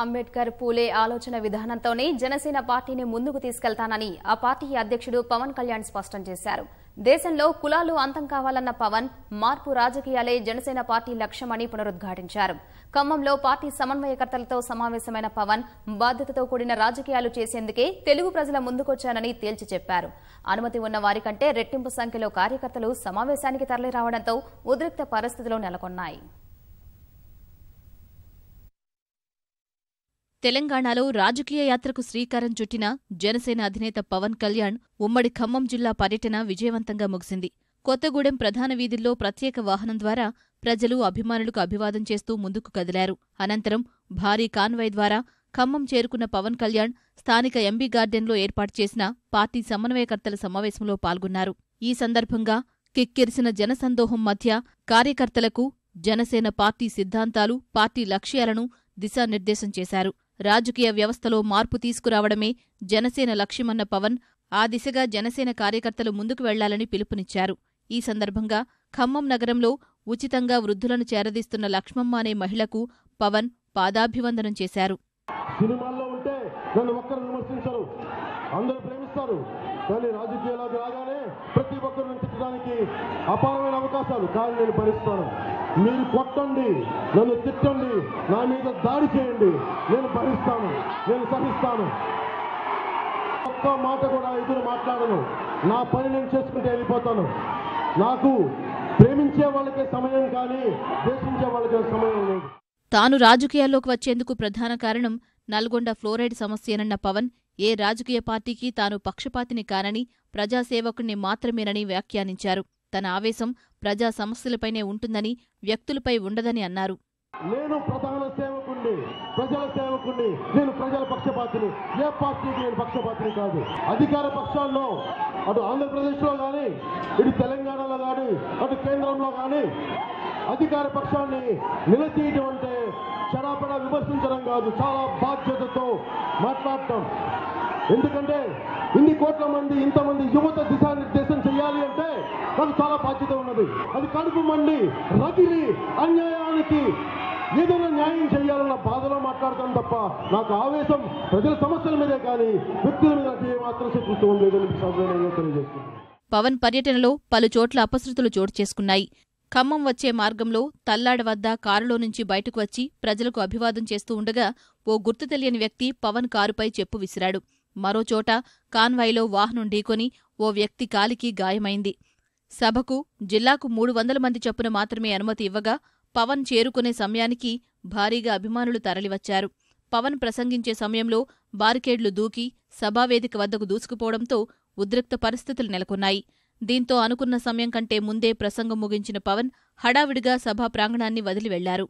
అంబేద్కర్ పూలే ఆలోచన విధానంతోనే జనసేన పార్టీని ముందుకు తీసుకెళ్తానని ఆ పార్టీ అధ్యక్షుడు పవన్ కళ్యాణ్ స్పష్టం చేశారు. దేశంలో కులాలు అంతం కావాలన్న పవన్ మార్పు రాజకీయాలే జనసేన పార్టీ లక్ష్యమని పునరుద్ఘాటించారు. ఖమ్మంలో పార్టీ సమన్వయకర్తలతో సమావేశమైన పవన్ బాధ్యతతో కూడిన రాజకీయాలు చేసేందుకే తెలుగు ప్రజల ముందుకొచ్చానని తేల్చి చెప్పారు. అనుమతి ఉన్న వారికంటే రెట్టింపు సంఖ్యలో కార్యకర్తలు సమావేశానికి తరలిరావడంతో ఉద్రిక్త పరిస్థితులు నెలకొన్నాయి. తెలంగాణలో రాజకీయ యాత్రకు శ్రీకారం చుట్టిన జనసేన అధినేత పవన్ కళ్యాణ్ ఉమ్మడి ఖమ్మం జిల్లా పర్యటన విజయవంతంగా ముగిసింది. కొత్తగూడెం ప్రధాన వీధుల్లో ప్రత్యేక వాహనం ద్వారా ప్రజలు అభిమానులకు అభివాదం చేస్తూ ముందుకు కదిలారు. అనంతరం భారీ కాన్వాయ్ ద్వారా ఖమ్మం చేరుకున్న పవన్ కళ్యాణ్ స్థానిక ఎంబీ గార్డెన్లో ఏర్పాటు చేసిన పార్టీ సమన్వయకర్తల సమావేశంలో పాల్గొన్నారు. ఈ సందర్భంగా కిక్కిరిసిన జనసందోహం మధ్య కార్యకర్తలకు జనసేన పార్టీ సిద్ధాంతాలు, పార్టీ లక్ష్యాలను దిశానిర్దేశం చేశారు. రాజకీయ వ్యవస్థలో మార్పు తీసుకురావడమే జనసేన లక్ష్యమన్న పవన్ ఆ దిశగా జనసేన కార్యకర్తలు ముందుకు వెళ్లాలని పిలుపునిచ్చారు. ఈ సందర్భంగా ఖమ్మం నగరంలో ఉచితంగా వృద్ధులను చేరదీస్తున్న లక్ష్మమ్మ అనే మహిళకు పవన్ పాదాభివందనం చేశారు. సినిమాల్లో ఉంటే నన్ను ఒక్కరు విమర్శించరు, అందరూ ప్రేమిస్తారు. కానీ రాజకీయాలకు రాగానే ప్రతి ఒక్కరిని తిట్టడానికి అపారమైన అవకాశాలు. కానీ నేను భరిస్తాను. మీరు కొట్టండి, నన్ను తిట్టండి, నా మీద దాడి చేయండి, నేను భరిస్తాను, నేను సహిస్తాను. ఒక్క మాట కూడా ఎదురు మాట్లాడను. నా పని నేను చేసుకుంటే వెళ్ళిపోతాను. నాకు ప్రేమించే వాళ్ళకే సమయం, కానీ ద్వేషించే వాళ్ళకే సమయం లేదు. తాను రాజకీయాల్లోకి వచ్చేందుకు ప్రధాన కారణం నల్గొండ ఫ్లోరైడ్ సమస్యేనన్న పవన్ ఏ రాజకీయ పార్టీకి తాను పక్షపాతిని కానని, ప్రజాసేవకుణ్ణి మాత్రమేనని వ్యాఖ్యానించారు. తన ఆవేశం ప్రజా సమస్యలపైనే ఉంటుందని, వ్యక్తులపై ఉండదని అన్నారు. నేను ప్రధాన సేవకుణ్ణి, ప్రజల సేవకుణ్ణి, నేను ప్రజల పక్షపాతిని. ఏ పార్టీకి నేను పక్షపాతిని కాదు. అధికార పక్షాల్లో అటు ఆంధ్రప్రదేశ్లో కానీ, ఇటు తెలంగాణలో కానీ, అటు కేంద్రంలో కానీ అధికార పక్షాన్ని నిలదీయడం అంటే చడాపడా విమర్శించడం కాదు, చాలా బాధ్యతతో మాట్లాడటం. ఎందుకంటే ఇన్ని కోట్ల మంది, ఇంతమంది యువత దిశానిర్దేశం చేయాలి అంటే నాకు చాలా బాధ్యత ఉన్నది. అది కడుపు మండి రగిలి అన్యాయానికి ఏదైనా న్యాయం చేయాలన్న బాధలో మాట్లాడతాను తప్ప నాకు ఆవేశం ప్రజల సమస్యల మీదే కానీ వ్యక్తుల మీద మాత్రం శత్రుత్వం లేదని తెలియజేస్తున్నాను. పవన్ పర్యటనలో పలు చోట్ల అపశృతులు చోటు చేసుకున్నాయి. ఖమ్మం వచ్చే మార్గంలో తల్లాడ వద్ద కారులో నుంచి బయటకు వచ్చి ప్రజలకు అభివాదం చేస్తూ ఉండగా ఓ గుర్తు తెలియని వ్యక్తి పవన్ కారుపై చెప్పు విసిరాడు. మరోచోట కాన్వాయ్లో వాహనం ఢీకొని ఓ వ్యక్తి కాలికి గాయమైంది. సభకు జిల్లాకు 300 మంది చొప్పున మాత్రమే అనుమతి ఇవ్వగా పవన్ చేరుకునే సమయానికి భారీగా అభిమానులు తరలివచ్చారు. పవన్ ప్రసంగించే సమయంలో బారికేడ్లు దూకి సభావేదిక వద్దకు దూసుకుపోవడంతో ఉద్రిక్త పరిస్థితులు నెలకొన్నాయి. దీంతో అనుకున్న సమయం కంటే ముందే ప్రసంగం ముగించిన పవన్ హడావిడిగా సభా ప్రాంగణాన్ని వదిలి వెళ్లారు.